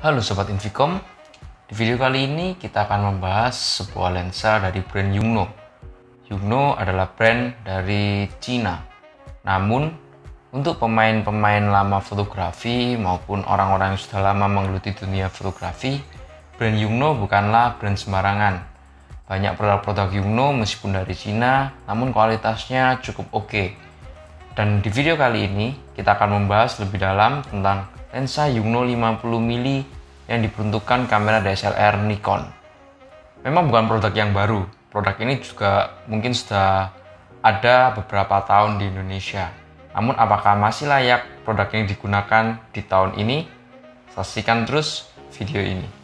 Halo Sobat Inficom, di video kali ini kita akan membahas sebuah lensa dari brand Yongnuo. Yongnuo adalah brand dari Cina. Namun, untuk pemain-pemain lama fotografi maupun orang-orang yang sudah lama menggeluti dunia fotografi, brand Yongnuo bukanlah brand sembarangan. Banyak produk-produk Yongnuo meskipun dari Cina, namun kualitasnya cukup oke. Dan di video kali ini, kita akan membahas lebih dalam tentang lensa Yongnuo 50mm yang diperuntukkan kamera DSLR Nikon. Memang bukan produk yang baru, produk ini juga mungkin sudah ada beberapa tahun di Indonesia. Namun apakah masih layak produk yang digunakan di tahun ini? Saksikan terus video ini.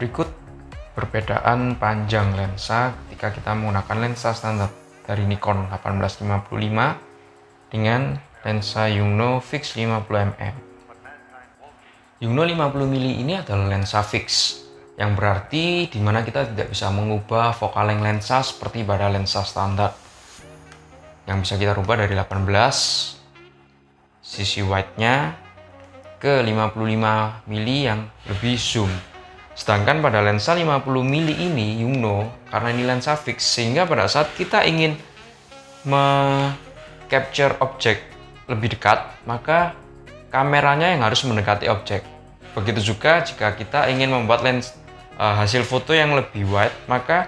Berikut perbedaan panjang lensa ketika kita menggunakan lensa standar dari Nikon 1855 dengan lensa Yongnuo fix 50mm. Yongnuo 50mm ini adalah lensa fix, yang berarti dimana kita tidak bisa mengubah focal length lensa seperti pada lensa standar. Yang bisa kita rubah dari 18 sisi wide-nya ke 55mm yang lebih zoom. Sedangkan pada lensa 50mm ini Yongnuo, karena ini lensa fix, sehingga pada saat kita ingin capture objek lebih dekat, maka kameranya yang harus mendekati objek. Begitu juga jika kita ingin membuat hasil foto yang lebih wide, maka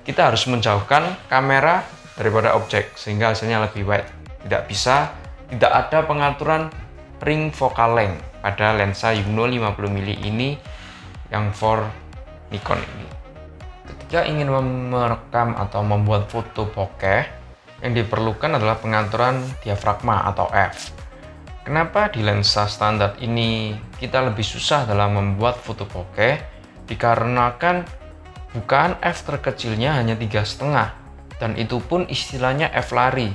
kita harus menjauhkan kamera daripada objek sehingga hasilnya lebih wide. Tidak ada pengaturan ring focal length pada lensa Yongnuo 50mm ini yang for Nikon ini. Ketika ingin merekam atau membuat foto bokeh, yang diperlukan adalah pengaturan diafragma atau f. Kenapa di lensa standar ini kita lebih susah dalam membuat foto bokeh? Dikarenakan bukaan f terkecilnya hanya 3,5, dan itu pun istilahnya f lari.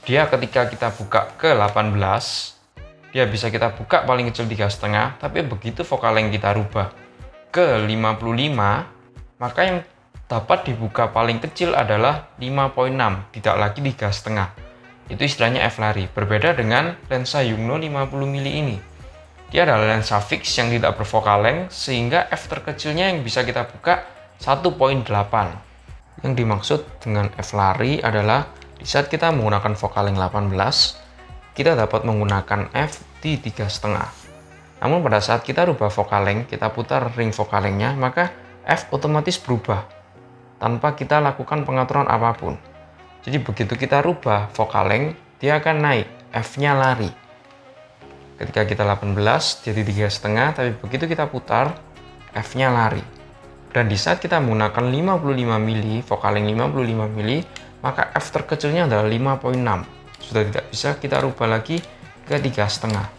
Dia ketika kita buka ke 18, dia bisa kita buka paling kecil 3,5, tapi begitu focal length kita rubah ke 55, maka yang dapat dibuka paling kecil adalah 5,6, tidak lagi 3,5. Itu istilahnya f lari. Berbeda dengan lensa Yongnuo 50mm ini. Dia adalah lensa fix yang tidak berfocal length, sehingga f terkecilnya yang bisa kita buka 1,8. Yang dimaksud dengan f lari adalah di saat kita menggunakan focal length 18, kita dapat menggunakan f di 3,5. Namun pada saat kita rubah focal length, kita putar ring focal length-nya, maka f otomatis berubah tanpa kita lakukan pengaturan apapun. Jadi begitu kita rubah focal length, dia akan naik, f-nya lari. Ketika kita 18 jadi 3,5, tapi begitu kita putar, f-nya lari. Dan di saat kita menggunakan 55mm, focal length 55mm, maka f terkecilnya adalah 5,6. Sudah tidak bisa kita rubah lagi ke 3,5.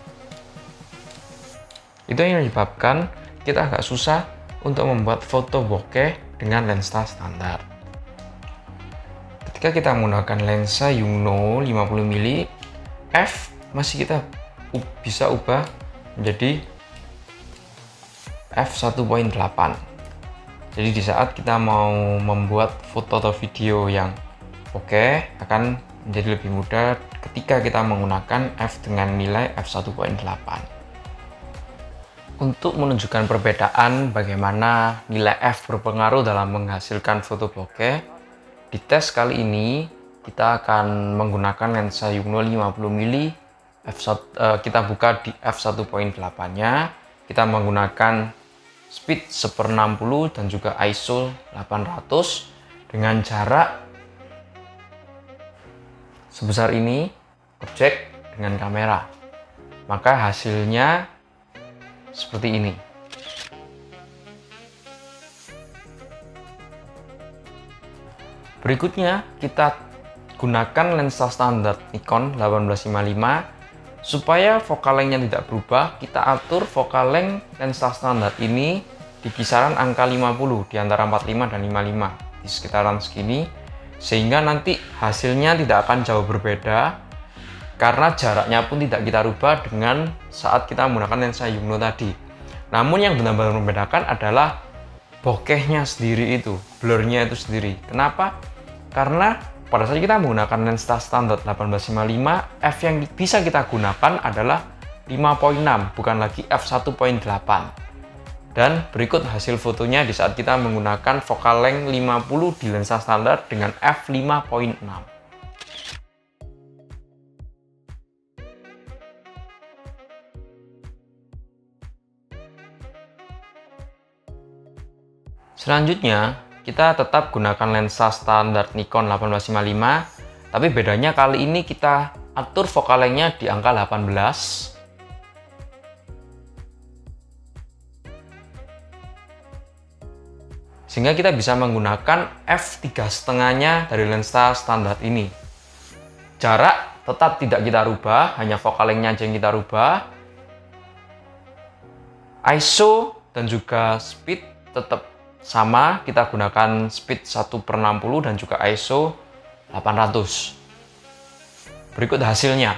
Itu yang menyebabkan kita agak susah untuk membuat foto bokeh dengan lensa standar. Ketika kita menggunakan lensa Yongnuo 50mm, f masih kita bisa ubah menjadi f1.8. Jadi di saat kita mau membuat foto atau video yang bokeh akan menjadi lebih mudah ketika kita menggunakan f dengan nilai f1.8. Untuk menunjukkan perbedaan bagaimana nilai f berpengaruh dalam menghasilkan foto bokeh, di tes kali ini kita akan menggunakan lensa Yongnuo 50mm. Kita buka di f1.8-nya, kita menggunakan speed 1/60 dan juga ISO 800 dengan jarak sebesar ini objek dengan kamera. Maka hasilnya seperti ini. Berikutnya kita gunakan lensa standar Nikon 1855. Supaya focal length-nya tidak berubah, kita atur focal length lensa standar ini di kisaran angka 50, di antara 45 dan 55, di sekitaran segini, sehingga nanti hasilnya tidak akan jauh berbeda, karena jaraknya pun tidak kita rubah dengan saat kita menggunakan lensa Yongnuo tadi. Namun yang benar-benar membedakan adalah bokehnya sendiri itu, blurnya itu sendiri. Kenapa? Karena pada saat kita menggunakan lensa standar 1855, f yang bisa kita gunakan adalah 5.6, bukan lagi f1.8. Dan berikut hasil fotonya di saat kita menggunakan focal length 50 di lensa standar dengan f5.6. Selanjutnya, kita tetap gunakan lensa standar Nikon 1855, tapi bedanya kali ini kita atur focal length-nya di angka 18. Sehingga kita bisa menggunakan f3,5-nya dari lensa standar ini. Jarak tetap tidak kita rubah, hanya focal length-nya aja yang kita rubah. ISO dan juga speed tetap sama, kita gunakan speed 1/60 dan juga ISO 800. Berikut hasilnya.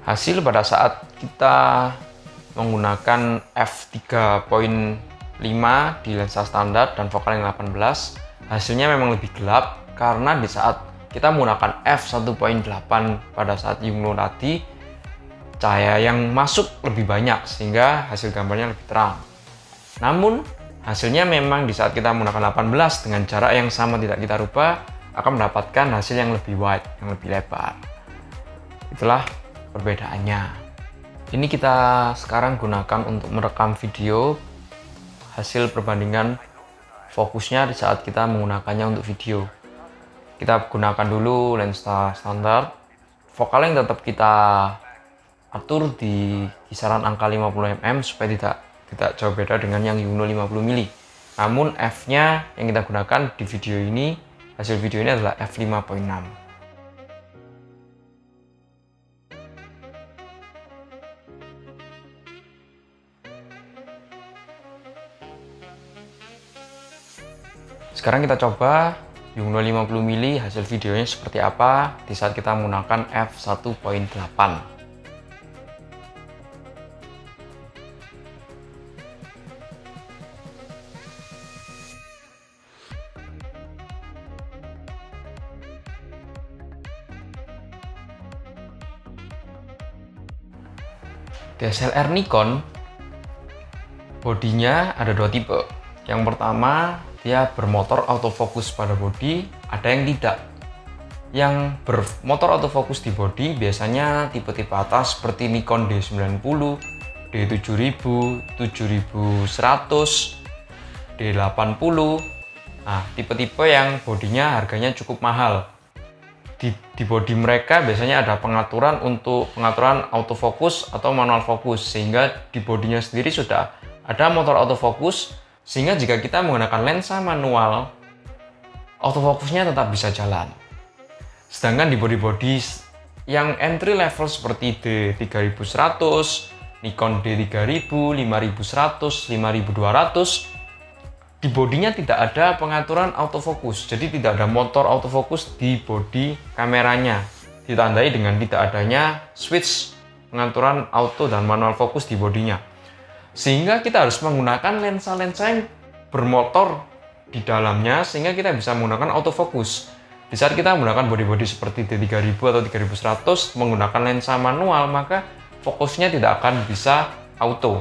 Hasil pada saat kita menggunakan f3.5 di lensa standar dan focal length 18, hasilnya memang lebih gelap karena di saat kita menggunakan f1.8 pada saat Yongnuo tadi, cahaya yang masuk lebih banyak sehingga hasil gambarnya lebih terang. Namun hasilnya memang di saat kita menggunakan 18 dengan jarak yang sama tidak kita rubah akan mendapatkan hasil yang lebih wide, yang lebih lebar. Itulah perbedaannya. Ini kita sekarang gunakan untuk merekam video hasil perbandingan fokusnya di saat kita menggunakannya untuk video. Kita gunakan dulu lensa standar, focal length tetap kita atur di kisaran angka 50 mm supaya tidak jauh beda dengan yang Yongnuo 50 mm. Namun f-nya yang kita gunakan di video ini, hasil video ini adalah f5.6. Sekarang kita coba Yongnuo 50 mm hasil videonya seperti apa di saat kita menggunakan f1.8. DSLR Nikon bodinya ada dua tipe. Yang pertama, dia bermotor autofocus pada bodi, ada yang tidak. Yang bermotor autofocus di bodi biasanya tipe-tipe atas seperti Nikon D90, D7000, 7100, D80. Nah, tipe-tipe yang bodinya harganya cukup mahal. Di bodi mereka biasanya ada pengaturan untuk pengaturan autofocus atau manual fokus, sehingga di bodinya sendiri sudah ada motor autofocus. Sehingga jika kita menggunakan lensa manual, autofokusnya tetap bisa jalan. Sedangkan di bodi-bodi yang entry level seperti D3100, Nikon D3000, 5100, 5200, di bodinya tidak ada pengaturan autofokus. Jadi tidak ada motor autofokus di bodi kameranya. Ditandai dengan tidak adanya switch pengaturan auto dan manual fokus di bodinya. Sehingga kita harus menggunakan lensa-lensa yang bermotor di dalamnya sehingga kita bisa menggunakan autofokus. Di saat kita menggunakan bodi-bodi seperti D3000 atau 3100 menggunakan lensa manual, maka fokusnya tidak akan bisa auto.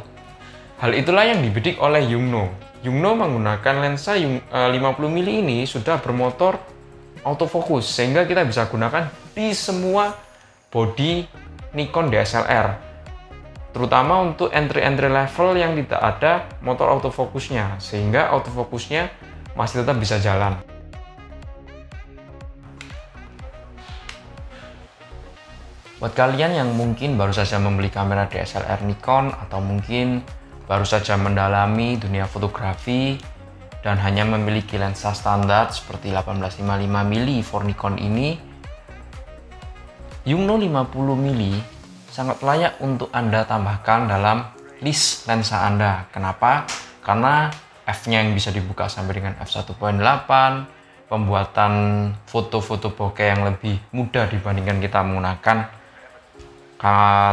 Hal itulah yang dibidik oleh Yongnuo. Yongnuo menggunakan lensa 50 mm ini sudah bermotor autofokus sehingga kita bisa gunakan di semua bodi Nikon DSLR. Terutama untuk entry level yang tidak ada motor autofokusnya, sehingga autofokusnya masih tetap bisa jalan. Buat kalian yang mungkin baru saja membeli kamera DSLR Nikon atau mungkin baru saja mendalami dunia fotografi dan hanya memiliki lensa standar seperti 18-55mm for Nikon ini, Yungno 50mm sangat layak untuk Anda tambahkan dalam list lensa Anda. Kenapa? Karena f-nya yang bisa dibuka sampai dengan f1.8, pembuatan foto-foto bokeh yang lebih mudah dibandingkan kita menggunakan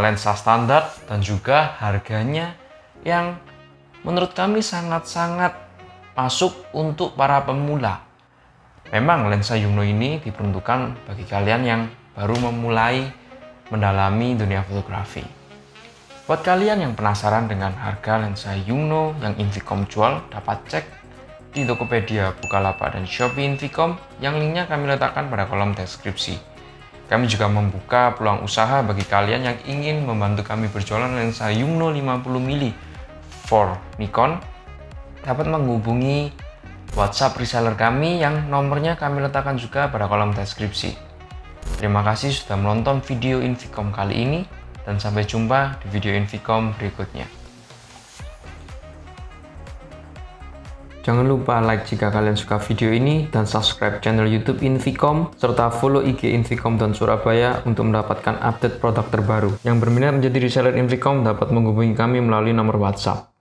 lensa standar, dan juga harganya yang menurut kami sangat-sangat masuk untuk para pemula. Memang lensa Yungno ini diperuntukkan bagi kalian yang baru memulai mendalami dunia fotografi. Buat kalian yang penasaran dengan harga lensa Yungno yang Invicom jual, dapat cek di Tokopedia, Bukalapak, dan Shopee Invicom yang linknya kami letakkan pada kolom deskripsi. Kami juga membuka peluang usaha bagi kalian yang ingin membantu kami berjualan lensa Yungno 50mm for Nikon. Dapat menghubungi WhatsApp reseller kami yang nomornya kami letakkan juga pada kolom deskripsi. Terima kasih sudah menonton video Invicom kali ini, dan sampai jumpa di video Invicom berikutnya. Jangan lupa like jika kalian suka video ini dan subscribe channel YouTube Invicom serta follow IG Invicom dan Surabaya untuk mendapatkan update produk terbaru. Yang berminat menjadi reseller Invicom dapat menghubungi kami melalui nomor WhatsApp.